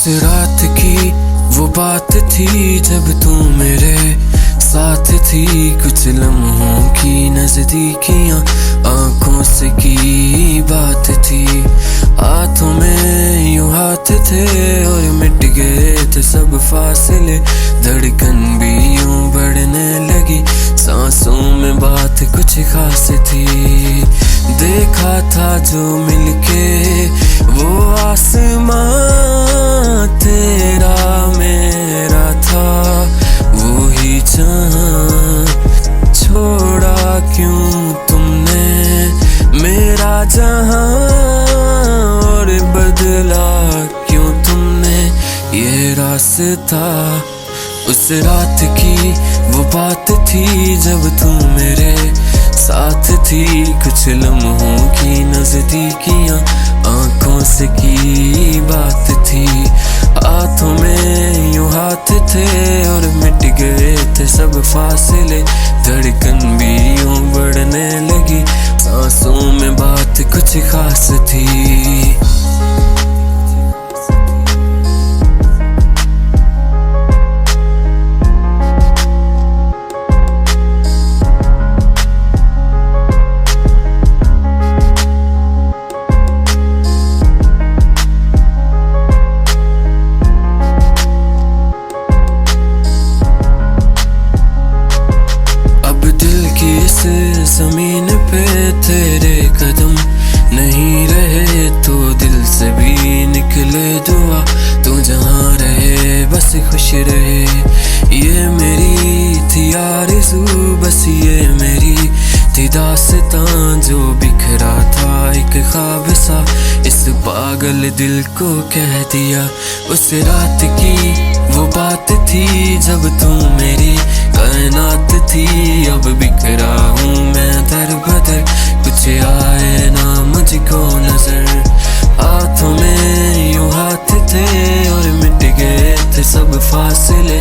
रात की वो बात थी जब तू मेरे साथ थी। कुछ लम्हों की नजदीकियां आंखों से की बात थी। हाथों में यूं हाथ थे और मिट गए थे सब फासले। धड़कन भी यूं बढ़ने लगी, सांसों में बात कुछ खास थी। देखा था जो मिलके वो आसमां तेरा मेरा था, वो ही चाँद छोड़ा क्यों तुमने मेरा जहां, और बदला क्यों तुमने ये रास्ता। उस रात की वो बात थी जब तू मेरे साथ थी। कुछ लम्हों की नजदीकियां आंखों से की बात थी। हाथों में यूं हाथ थे और मिट गए थे सब फासले। धड़कन भी यूं बढ़ने लगी, सांसों में बात कुछ खास थी। जमीन पे तेरे कदम नहीं रहे तो दिल से भी निकले दुआ। तू जहाँ रहे बस खुश रहे, ये मेरी थी आरज़ू, बस ये मेरी थी दास्तां जो बिखरा था एक ख्वाब सा। इस पागल दिल को कह दिया उस रात की वो बात थी जब तू मेरी कायनात थी। अब बिखरा हूँ मैं दर बदर, कुछ आए ना मुझको नजर। हाथों में यूं हाथ थे और मिट गए थे सब फासले।